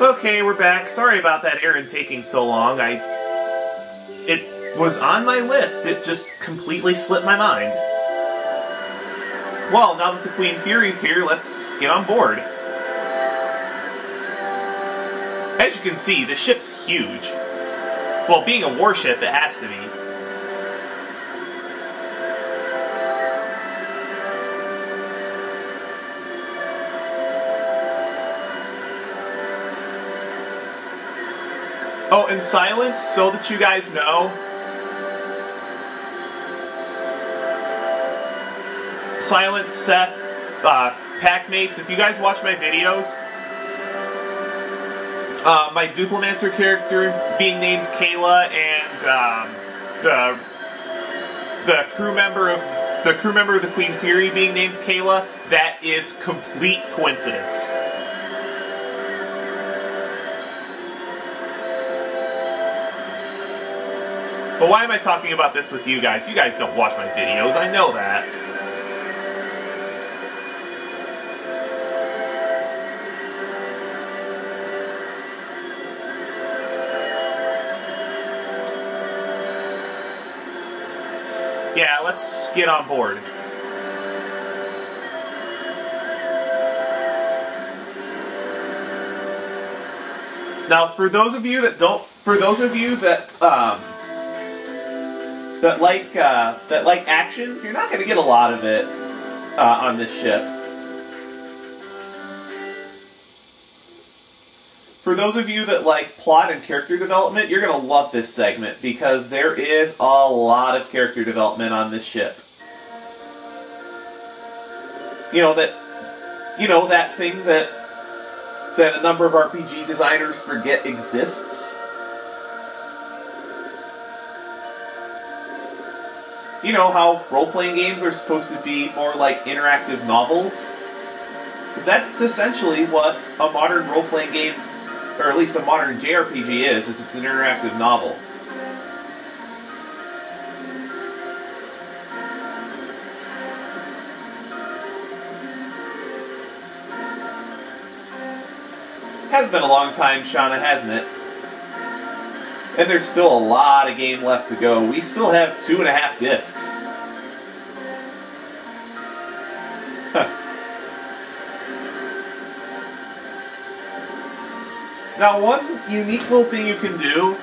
Okay, we're back. Sorry about that errand taking so long. It was on my list. It just completely slipped my mind. Well, now that the Queen Fury's here, let's get on board. As you can see, the ship's huge. Well, being a warship, it has to be. Oh, and Silence, so that you guys know, Silence, Seth, Packmates, if you guys watch my videos, my Duplimancer character being named Kayla and the crew member of the Queen Fury being named Kayla, that is complete coincidence. But why am I talking about this with you guys? You guys don't watch my videos, I know that. Yeah, let's get on board. Now, for those of you that like action, you're not going to get a lot of it on this ship. For those of you that like plot and character development, you're going to love this segment because there is a lot of character development on this ship. That thing that a number of RPG designers forget exists. You know how role-playing games are supposed to be more like interactive novels? Because that's essentially what a modern role-playing game, or at least a modern JRPG is it's an interactive novel. Has been a long time, Shauna, hasn't it? And there's still a lot of game left to go. We still have 2.5 discs. Now, one unique little thing you can do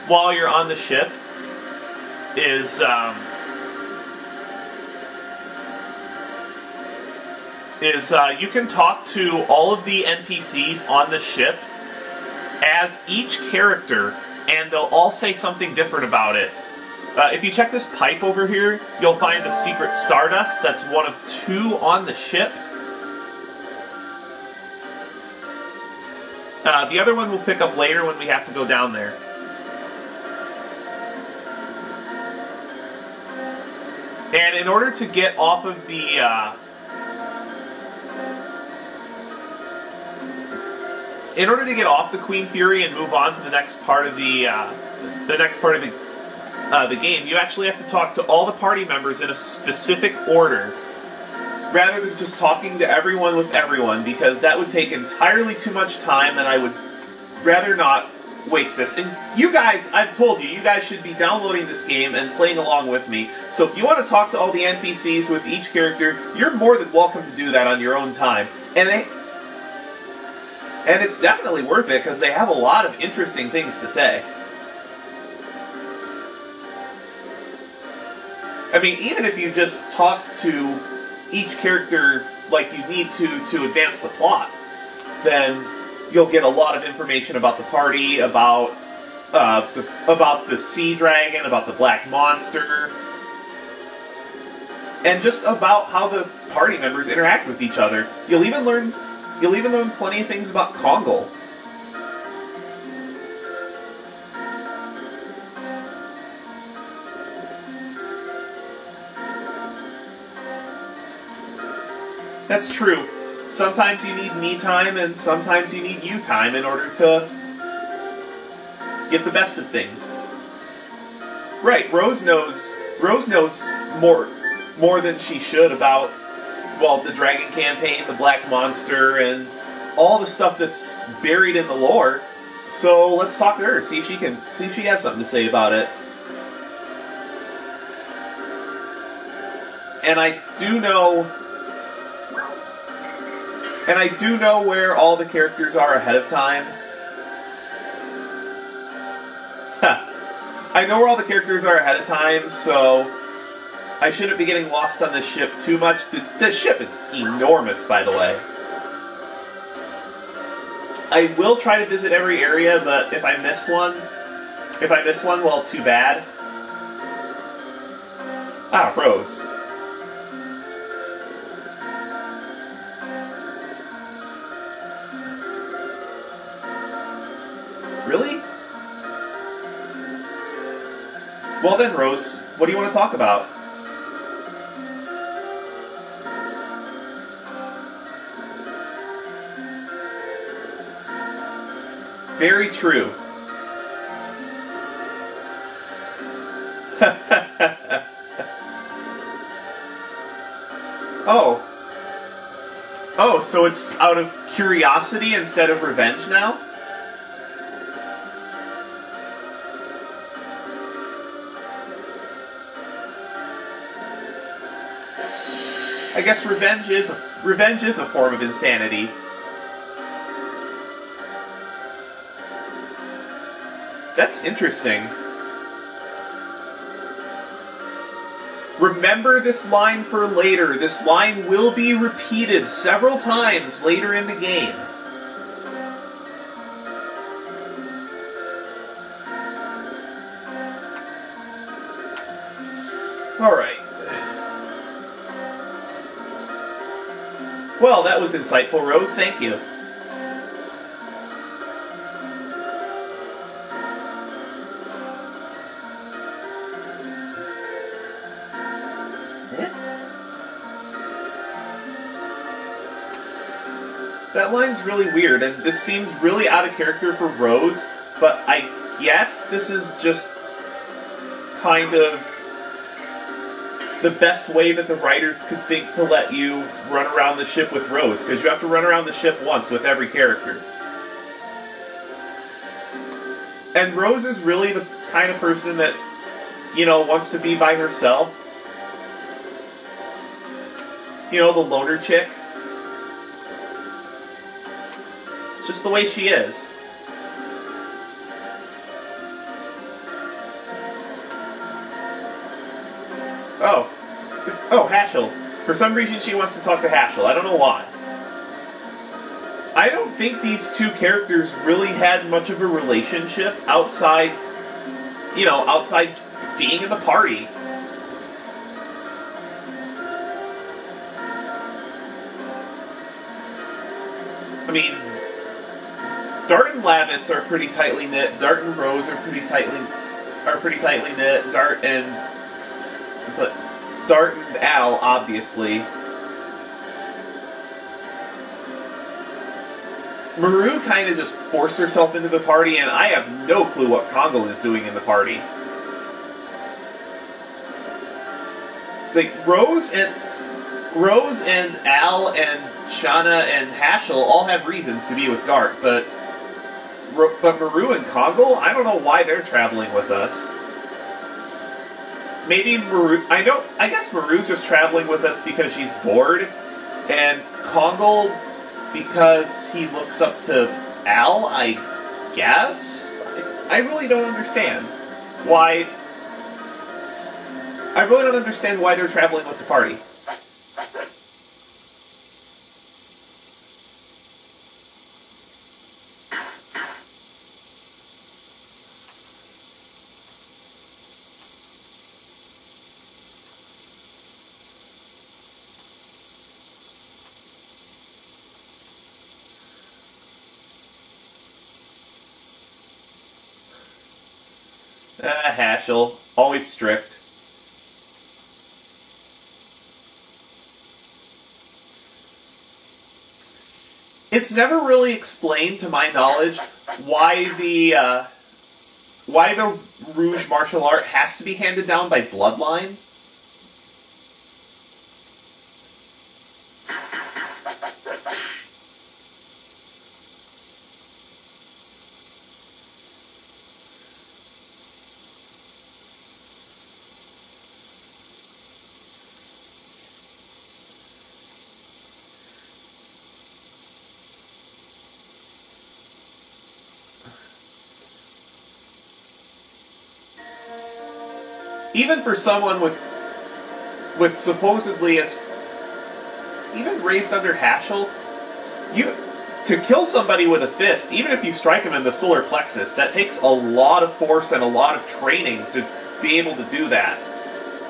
while you're on the ship is you can talk to all of the NPCs on the ship as each character, and they'll all say something different about it. If you check this pipe over here, you'll find the secret Stardust. That's one of 2 on the ship. The other one we'll pick up later when we have to go down there. And in order to get off of the Queen Fury and move on to the next part of the game, you actually have to talk to all the party members in a specific order, rather than just talking to everyone with everyone, because that would take entirely too much time, and I would rather not waste this. And you guys, I've told you, you guys should be downloading this game and playing along with me. So if you want to talk to all the NPCs with each character, you're more than welcome to do that on your own time. And it's definitely worth it, because they have a lot of interesting things to say. I mean, even if you just talk to each character like you need to advance the plot, then you'll get a lot of information about the party, about the sea dragon, about the black monster, and just about how the party members interact with each other. You'll even learn plenty of things about Kongal. That's true. Sometimes you need me time, and sometimes you need you time in order to get the best of things. Right, Rose knows more than she should about, well, the Dragon campaign, the Black Monster, and all the stuff that's buried in the lore. So let's talk to her, see if she has something to say about it. And I do know where all the characters are ahead of time. I know where all the characters are ahead of time, so I shouldn't be getting lost on this ship too much. This ship is enormous, by the way. I will try to visit every area, but if I miss one, well, too bad. Ah, Rose. Really? Well then, Rose, what do you want to talk about? Very true. Oh. Oh, so it's out of curiosity instead of revenge now? I guess revenge is a form of insanity. That's interesting. Remember this line for later. This line will be repeated several times later in the game. Alright. Well, that was insightful, Rose. Thank you. That line's really weird, and this seems really out of character for Rose, but I guess this is just kind of the best way that the writers could think to let you run around the ship with Rose, because you have to run around the ship once with every character. And Rose is really the kind of person that, you know, wants to be by herself. You know, the loner chick. It's just the way she is. Oh, Haschel. For some reason she wants to talk to Haschel. I don't know why. I don't think these two characters really had much of a relationship outside, you know, outside being in the party. I mean, Dart and Lavitz are pretty tightly knit. Dart and Rose are pretty tightly knit. Dart and Al, obviously. Maru kind of just forced herself into the party, and I have no clue what Kongal is doing in the party. Like, Rose and Al and Shauna and Haschel all have reasons to be with Dart, but Maru and Kongal, I don't know why they're traveling with us. Maybe Maru... I guess Maru's just traveling with us because she's bored, and Kongal because he looks up to Al, I guess? I really don't understand why... I really don't understand why they're traveling with the party. Haschel, always strict. It's never really explained, to my knowledge, why the Rouge martial art has to be handed down by bloodline. even for someone with supposedly as even raised under Haschel, to kill somebody with a fist, even if you strike him in the solar plexus, that takes a lot of force and a lot of training to be able to do that.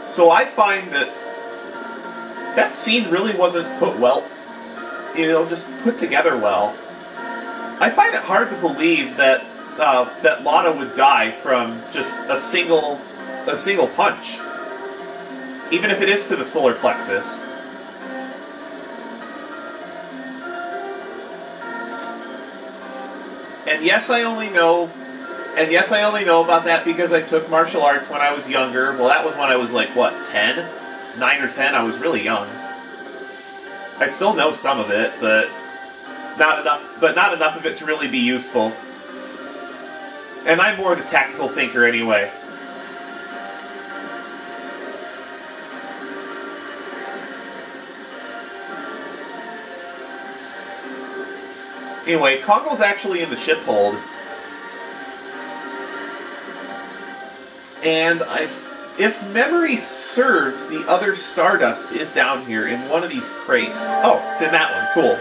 So I find that scene really wasn't put well, just put together well. I find it hard to believe that that Lana would die from just a single punch, even if it is to the solar plexus. And yes, I only know about that because I took martial arts when I was younger. Well, that was when I was like, what, 10? 9 or 10? I was really young. I still know some of it, but not enough of it to really be useful. And I'm more the tactical thinker anyway. Anyway, Kongo's actually in the ship hold. And if memory serves, the other Stardust is down here in one of these crates. Oh, it's in that one. Cool.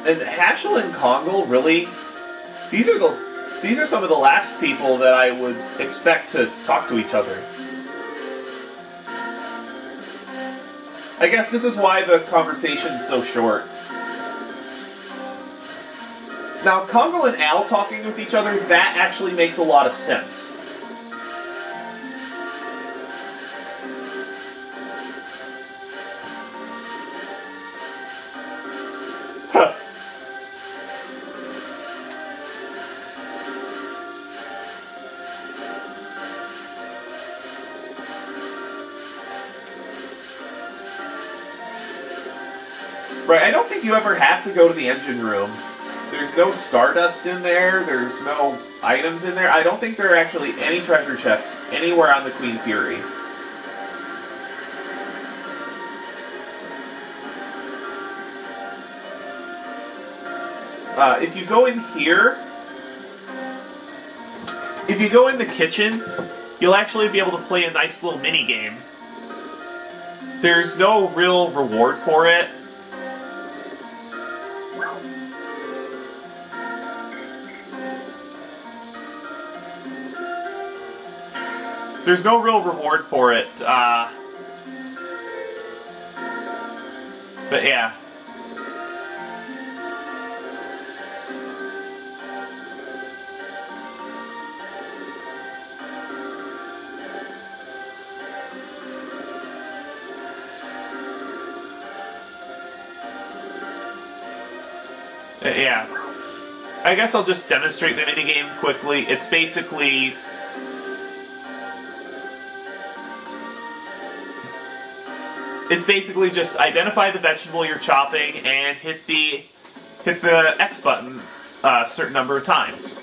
And Haschel and Kongo, really, these are some of the last people that I would expect to talk to each other. I guess this is why the conversation's so short. Now, Kongo and Al talking with each other, that actually makes a lot of sense. Right, I don't think you ever have to go to the engine room. There's no Stardust in there, there's no items in there. I don't think there are actually any treasure chests anywhere on the Queen Fury. If you go in here, if you go in the kitchen, you'll actually be able to play a nice little mini game. There's no real reward for it. There's no real reward for it, but yeah. Yeah. I guess I'll just demonstrate the minigame quickly. It's basically just identify the vegetable you're chopping and hit the X button a certain number of times.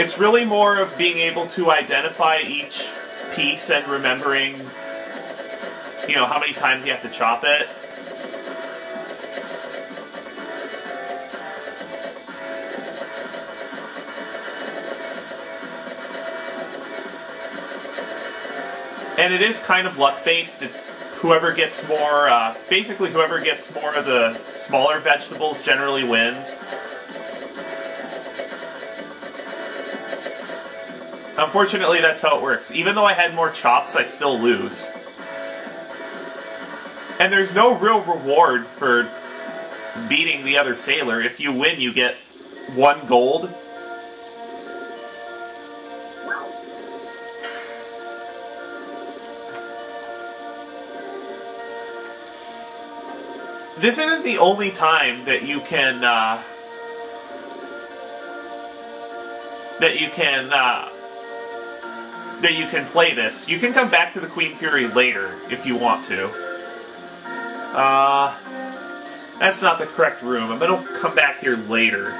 It's really more of being able to identify each piece and remembering, how many times you have to chop it. And it is kind of luck-based. It's whoever gets more, basically whoever gets more of the smaller vegetables generally wins. Unfortunately, that's how it works. Even though I had more chops, I still lose. And there's no real reward for beating the other sailor. If you win, you get 1 gold. this isn't the only time that you can play this. You can come back to the Queen Fury later if you want to. That's not the correct room. I'm gonna come back here later.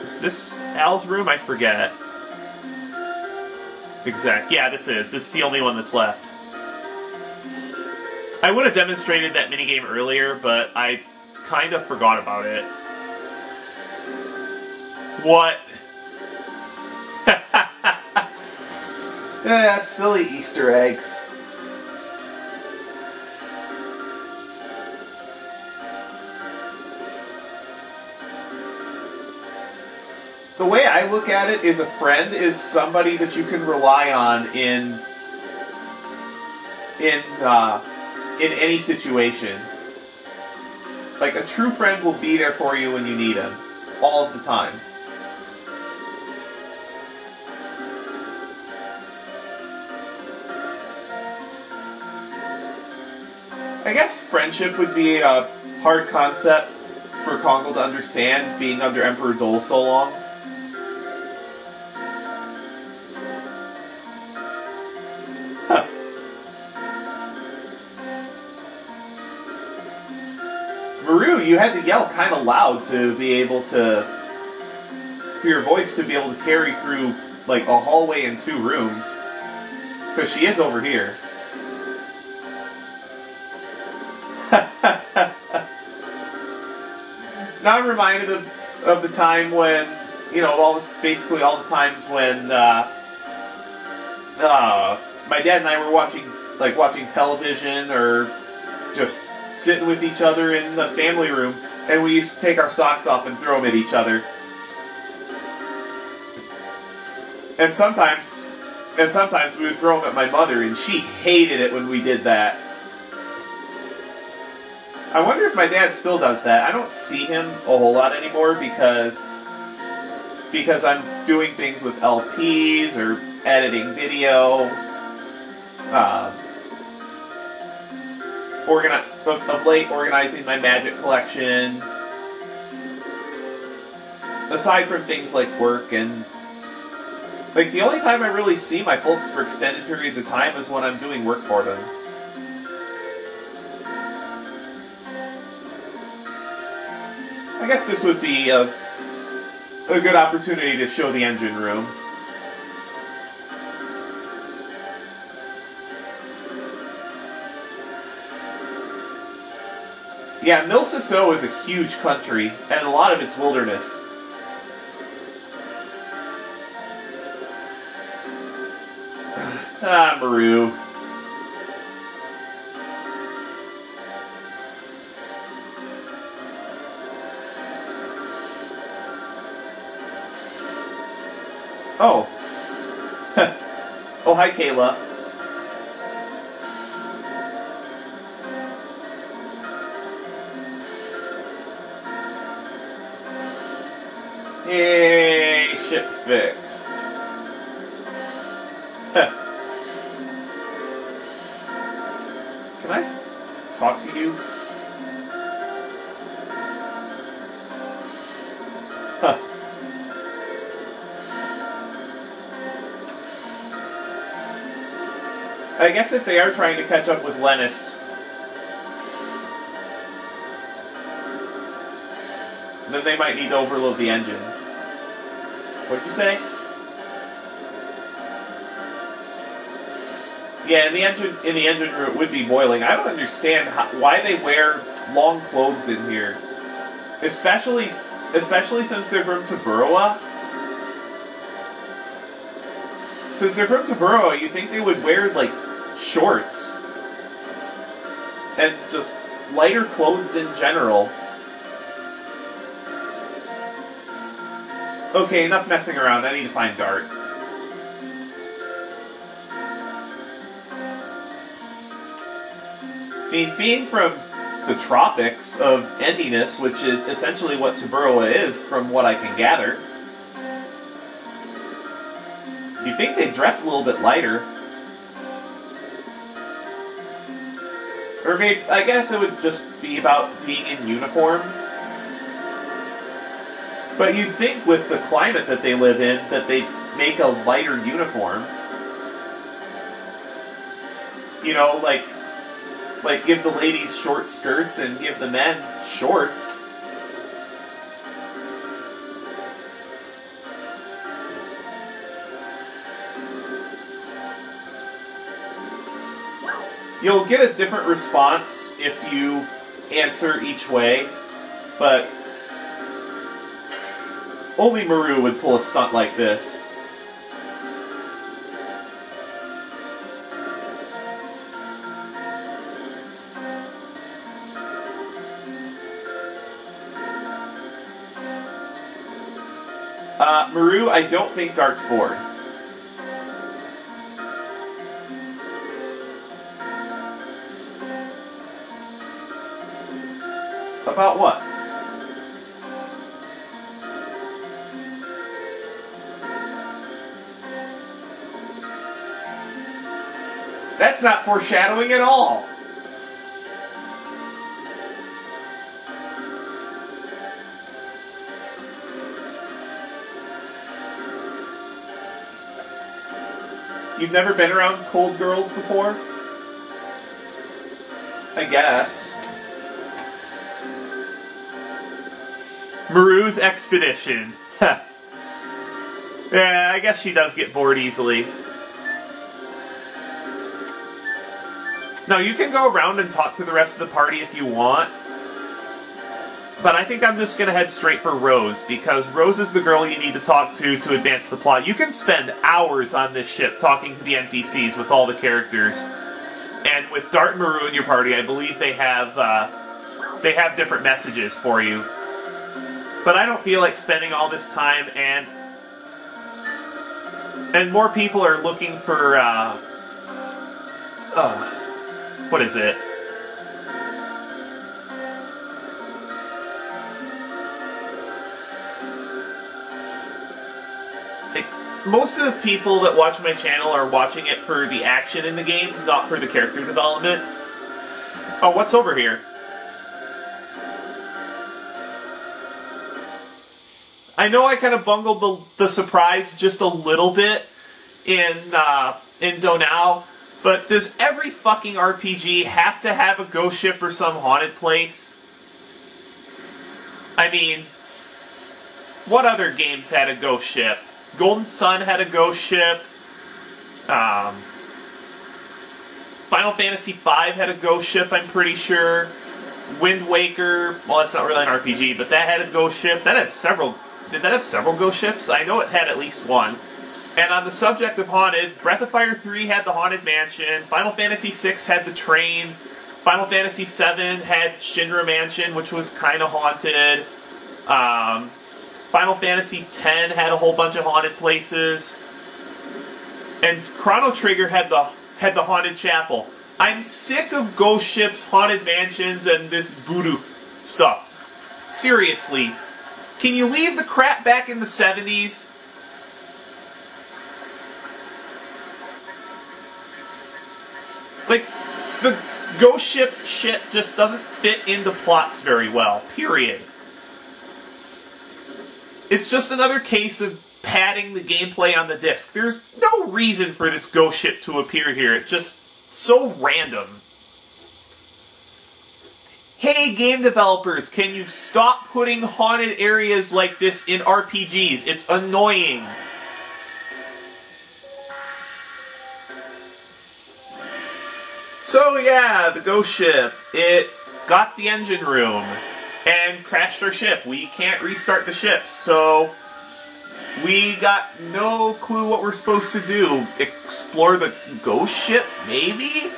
Is this Al's room? I forget. Yeah, this is. This is the only one that's left. I would have demonstrated that minigame earlier, but I kind of forgot about it. What? Yeah, that's silly Easter eggs. The way I look at it is a friend is somebody that you can rely on in any situation. Like, a true friend will be there for you when you need him. All of the time. I guess friendship would be a hard concept for Kongo to understand, being under Emperor Dole so long. Maru, you had to yell kind of loud to be able to, for your voice to be able to carry through, like, a hallway and 2 rooms. Because she is over here. Now I'm reminded of the time when, you know, basically all the times when my dad and I were watching television or just sitting with each other in the family room, and we used to take our socks off and throw them at each other. And sometimes we would throw them at my mother, and she hated it when we did that. I wonder if my dad still does that. I don't see him a whole lot anymore because I'm doing things with LPs or editing video. Of late, organizing my Magic collection. Aside from things like work and... Like, the only time I really see my folks for extended periods of time is when I'm doing work for them. I guess this would be a good opportunity to show the engine room. Yeah, Milsiso is a huge country, and a lot of it's wilderness. Ah, Maru. Oh. Oh, hi, Kayla. Yay, ship fixed. Can I talk to you? Huh. I guess if they are trying to catch up with Lenus, then they might need to overload the engine. What'd you say? Yeah, in the engine room it would be boiling. I don't understand why they wear long clothes in here, especially since they're from Taburoa. Since they're from Taburoa, you think they would wear like shorts and just lighter clothes in general. Okay, enough messing around. I need to find Dart. I mean, being from the tropics of Endiness, which is essentially what Taburoa is, from what I can gather, you'd think they'd dress a little bit lighter. Or maybe, I guess it would just be about being in uniform. But you'd think with the climate that they live in that they'd make a lighter uniform. You know, like give the ladies short skirts and give the men shorts. You'll get a different response if you answer each way, but only Maru would pull a stunt like this. Maru, I don't think Dart's bored. About what? That's not foreshadowing at all. You've never been around cold girls before? I guess. Maru's expedition. Yeah, I guess she does get bored easily. Now, you can go around and talk to the rest of the party if you want. But I think I'm just going to head straight for Rose, because Rose is the girl you need to talk to advance the plot. You can spend hours on this ship talking to the NPCs with all the characters. And with Dart and Maru in your party, I believe they have different messages for you. But I don't feel like spending all this time, and more people are looking for, what is it? Most of the people that watch my channel are watching it for the action in the games, not for the character development. Oh, what's over here? I know I kind of bungled the surprise just a little bit in Donau, but does every fucking RPG have to have a ghost ship or some haunted place? I mean, what other games had a ghost ship? Golden Sun had a ghost ship. Final Fantasy V had a ghost ship, I'm pretty sure. Wind Waker, well, that's not really an RPG, but that had a ghost ship. That had several. Did that have several ghost ships? I know it had at least one. And on the subject of haunted, Breath of Fire 3 had the Haunted Mansion. Final Fantasy VI had the train. Final Fantasy VII had Shinra Mansion, which was kind of haunted. Final Fantasy X had a whole bunch of haunted places. And Chrono Trigger had the Haunted Chapel. I'm sick of ghost ships, haunted mansions, and this voodoo stuff. Seriously. Can you leave the crap back in the 70s? Like, the ghost ship shit just doesn't fit into plots very well. Period. It's just another case of padding the gameplay on the disc. There's no reason for this ghost ship to appear here. It's just so random. Hey, game developers, can you stop putting haunted areas like this in RPGs? It's annoying. So yeah, the ghost ship, it got the engine room and crashed our ship. We can't restart the ship, so we got no clue what we're supposed to do. Explore the ghost ship, maybe?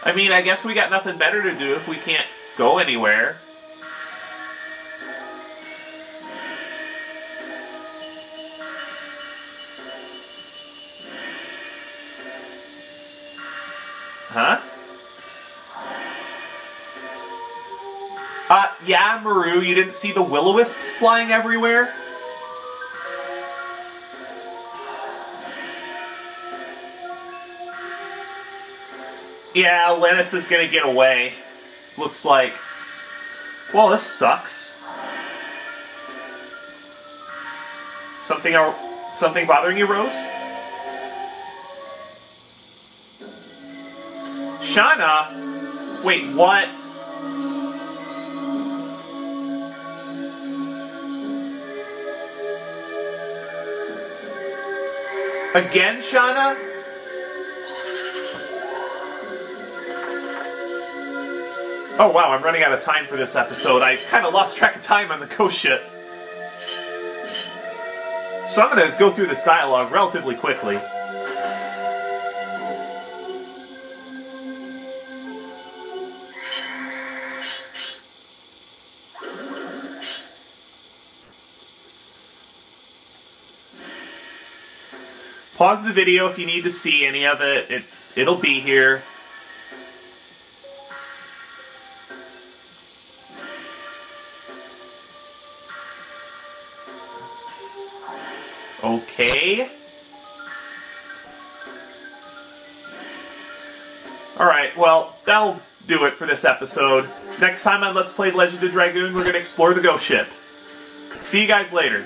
I mean, I guess we got nothing better to do if we can't go anywhere. Huh? Yeah, Maru, you didn't see the will-o-wisps flying everywhere? Yeah, Lenus is gonna get away. Looks like. Well, this sucks. Something bothering you, Rose? Shauna? Wait, what? Again, Shauna? Oh wow, I'm running out of time for this episode. I kind of lost track of time on the ghost ship. So I'm going to go through this dialogue relatively quickly. Pause the video if you need to see any of it. It'll be here. Okay. Alright, well, that'll do it for this episode. Next time on Let's Play Legend of Dragoon, we're going to explore the ghost ship. See you guys later.